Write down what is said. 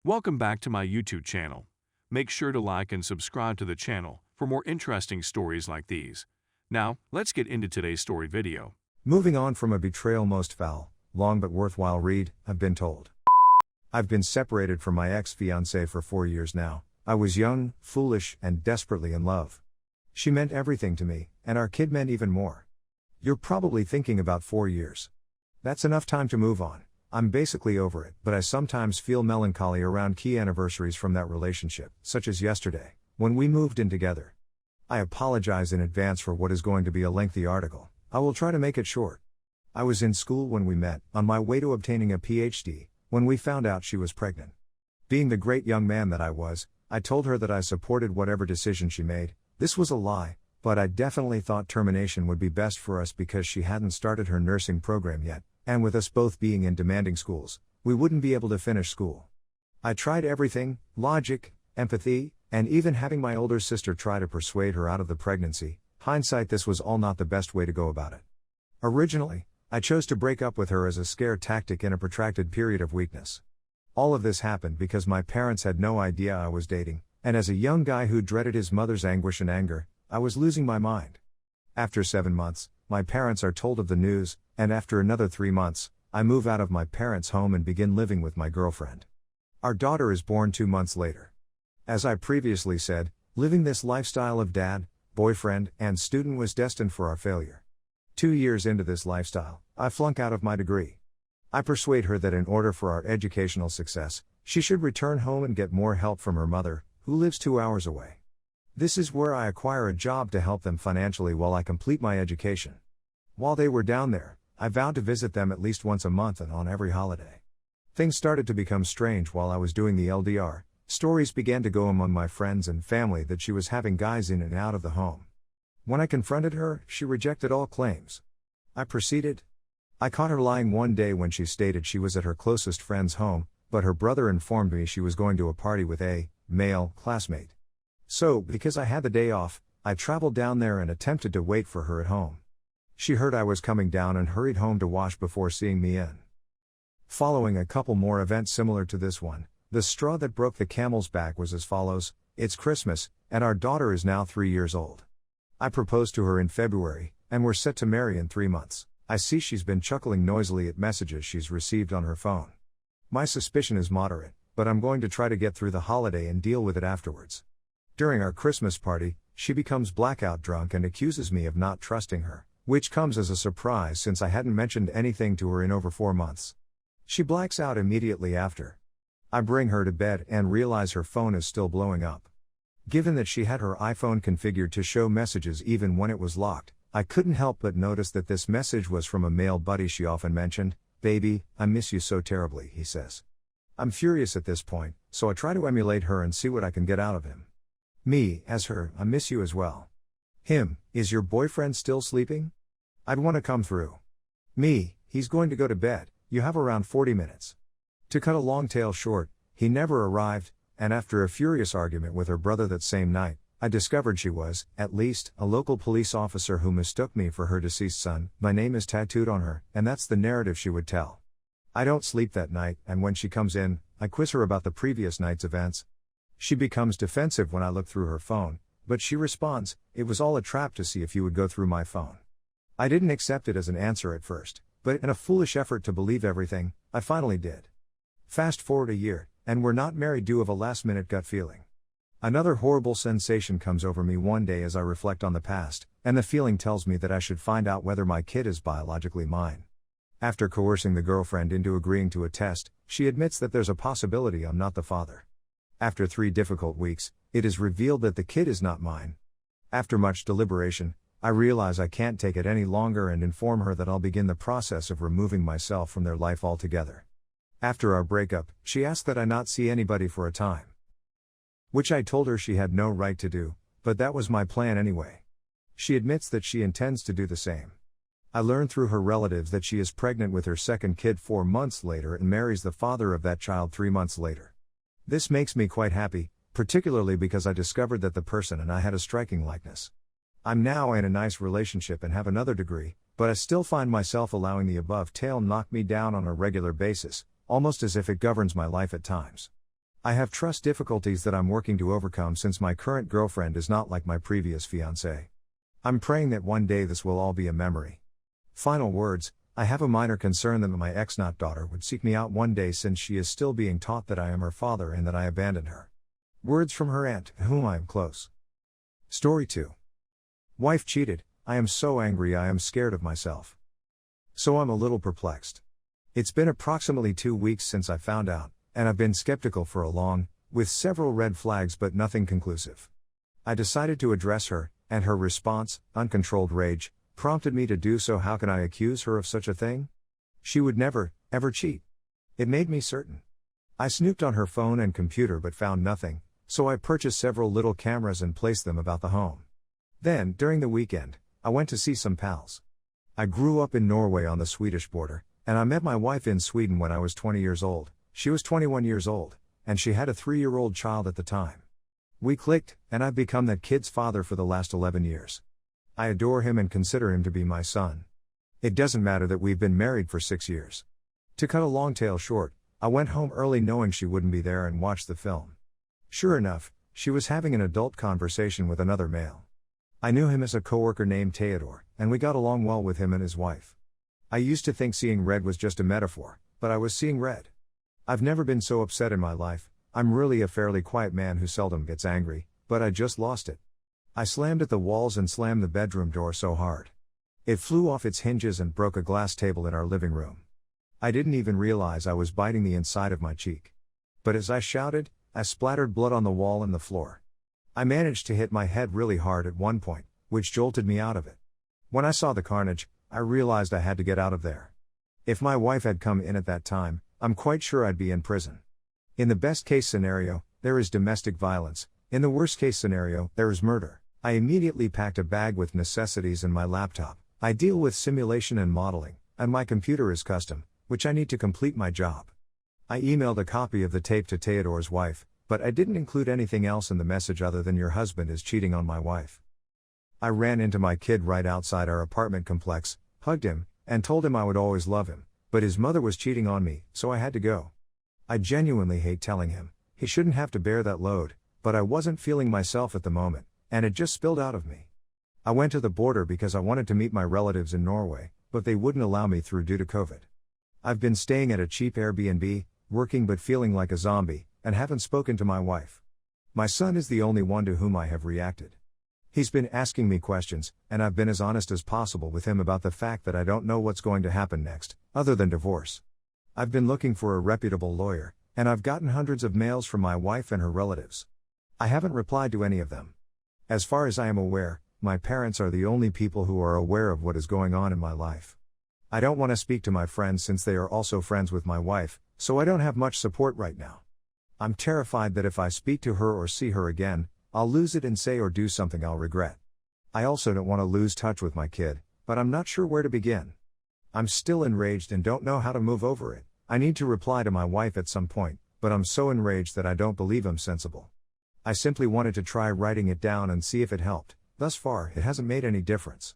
Welcome back to my YouTube channel. Make sure to like and subscribe to the channel for more interesting stories like these. Now, let's get into today's story video. Moving on from a betrayal most foul, long but worthwhile read, I've been told. I've been separated from my ex-fiancée for 4 years now. I was young, foolish, and desperately in love. She meant everything to me, and our kid meant even more. You're probably thinking about 4 years. That's enough time to move on. I'm basically over it, but I sometimes feel melancholy around key anniversaries from that relationship, such as yesterday, when we moved in together. I apologize in advance for what is going to be a lengthy article. I will try to make it short. I was in school when we met, on my way to obtaining a PhD, when we found out she was pregnant. Being the great young man that I was, I told her that I supported whatever decision she made. This was a lie, but I definitely thought termination would be best for us because she hadn't started her nursing program yet. And with us both being in demanding schools, we wouldn't be able to finish school. I tried everything, logic, empathy, and even having my older sister try to persuade her out of the pregnancy. Hindsight, this was all not the best way to go about it. Originally, I chose to break up with her as a scare tactic in a protracted period of weakness. All of this happened because my parents had no idea I was dating, and as a young guy who dreaded his mother's anguish and anger, I was losing my mind. After 7 months, my parents are told of the news, and after another 3 months, I move out of my parents' home and begin living with my girlfriend. Our daughter is born 2 months later. As I previously said, living this lifestyle of dad, boyfriend, and student was destined for our failure. 2 years into this lifestyle, I flunk out of my degree. I persuade her that in order for our educational success, she should return home and get more help from her mother, who lives 2 hours away. This is where I acquire a job to help them financially while I complete my education. While they were down there, I vowed to visit them at least once a month and on every holiday. Things started to become strange while I was doing the LDR. Stories began to go among my friends and family that she was having guys in and out of the home. When I confronted her, she rejected all claims. I proceeded. I caught her lying one day when she stated she was at her closest friend's home, but her brother informed me she was going to a party with a male classmate. So, because I had the day off, I traveled down there and attempted to wait for her at home. She heard I was coming down and hurried home to wash before seeing me in. Following a couple more events similar to this one, the straw that broke the camel's back was as follows: it's Christmas, and our daughter is now 3 years old. I proposed to her in February, and we're set to marry in 3 months. I see she's been chuckling noisily at messages she's received on her phone. My suspicion is moderate, but I'm going to try to get through the holiday and deal with it afterwards. During our Christmas party, she becomes blackout drunk and accuses me of not trusting her, which comes as a surprise since I hadn't mentioned anything to her in over 4 months. She blacks out immediately after. I bring her to bed and realize her phone is still blowing up. Given that she had her iPhone configured to show messages even when it was locked, I couldn't help but notice that this message was from a male buddy she often mentioned. "Baby, I miss you so terribly," he says. I'm furious at this point, so I try to emulate her and see what I can get out of him. Me, as her, I miss you as well. Him, is your boyfriend still sleeping? I'd want to come through. Me, he's going to go to bed, you have around 40 minutes. To cut a long tale short, he never arrived, and after a furious argument with her brother that same night, I discovered she was, at least, a local police officer who mistook me for her deceased son. My name is tattooed on her, and that's the narrative she would tell. I don't sleep that night, and when she comes in, I quiz her about the previous night's events. She becomes defensive when I look through her phone, but she responds, "It was all a trap to see if you would go through my phone." I didn't accept it as an answer at first, but in a foolish effort to believe everything, I finally did. Fast forward a year, and we're not married due of a last-minute gut feeling. Another horrible sensation comes over me one day as I reflect on the past, and the feeling tells me that I should find out whether my kid is biologically mine. After coercing the girlfriend into agreeing to a test, she admits that there's a possibility I'm not the father. After 3 difficult weeks, it is revealed that the kid is not mine. After much deliberation, I realize I can't take it any longer and inform her that I'll begin the process of removing myself from their life altogether. After our breakup, she asked that I not see anybody for a time. Which I told her she had no right to do, but that was my plan anyway. She admits that she intends to do the same. I learn through her relatives that she is pregnant with her second kid 4 months later and marries the father of that child 3 months later. This makes me quite happy, particularly because I discovered that the person and I had a striking likeness. I'm now in a nice relationship and have another degree, but I still find myself allowing the above tale knock me down on a regular basis, almost as if it governs my life at times. I have trust difficulties that I'm working to overcome since my current girlfriend is not like my previous fiancé. I'm praying that one day this will all be a memory. Final words, I have a minor concern that my ex-not daughter would seek me out one day since she is still being taught that I am her father and that I abandoned her. Words from her aunt, to whom I am close. Story 2. Wife cheated. I am so angry I am scared of myself. So I'm a little perplexed. It's been approximately 2 weeks since I found out, and I've been skeptical for a long, with several red flags but nothing conclusive. I decided to address her, and her response, uncontrolled rage, prompted me to do so. How can I accuse her of such a thing? She would never, ever cheat. It made me certain. I snooped on her phone and computer but found nothing, so I purchased several little cameras and placed them about the home. Then, during the weekend, I went to see some pals. I grew up in Norway on the Swedish border, and I met my wife in Sweden when I was 20 years old. She was 21 years old, and she had a 3-year-old child at the time. We clicked, and I've become that kid's father for the last 11 years. I adore him and consider him to be my son. It doesn't matter that we've been married for 6 years. To cut a long tale short, I went home early knowing she wouldn't be there and watched the film. Sure enough, she was having an adult conversation with another male. I knew him as a coworker named Theodore, and we got along well with him and his wife. I used to think seeing red was just a metaphor, but I was seeing red. I've never been so upset in my life. I'm really a fairly quiet man who seldom gets angry, but I just lost it. I slammed at the walls and slammed the bedroom door so hard. It flew off its hinges and broke a glass table in our living room. I didn't even realize I was biting the inside of my cheek. But as I shouted, I splattered blood on the wall and the floor. I managed to hit my head really hard at one point, which jolted me out of it. When I saw the carnage, I realized I had to get out of there. If my wife had come in at that time, I'm quite sure I'd be in prison. In the best case scenario, there is domestic violence. In the worst case scenario, there is murder. I immediately packed a bag with necessities and my laptop. I deal with simulation and modeling, and my computer is custom, which I need to complete my job. I emailed a copy of the tape to Theodore's wife, but I didn't include anything else in the message other than your husband is cheating on my wife. I ran into my kid right outside our apartment complex, hugged him, and told him I would always love him, but his mother was cheating on me, so I had to go. I genuinely hate telling him, he shouldn't have to bear that load, but I wasn't feeling myself at the moment, and it just spilled out of me. I went to the border because I wanted to meet my relatives in Norway, but they wouldn't allow me through due to COVID. I've been staying at a cheap Airbnb, working but feeling like a zombie, and haven't spoken to my wife. My son is the only one to whom I have reacted. He's been asking me questions, and I've been as honest as possible with him about the fact that I don't know what's going to happen next, other than divorce. I've been looking for a reputable lawyer, and I've gotten hundreds of mails from my wife and her relatives. I haven't replied to any of them. As far as I am aware, my parents are the only people who are aware of what is going on in my life. I don't want to speak to my friends since they are also friends with my wife, so I don't have much support right now. I'm terrified that if I speak to her or see her again, I'll lose it and say or do something I'll regret. I also don't want to lose touch with my kid, but I'm not sure where to begin. I'm still enraged and don't know how to move over it. I need to reply to my wife at some point, but I'm so enraged that I don't believe I'm sensible. I simply wanted to try writing it down and see if it helped. Thus far, it hasn't made any difference.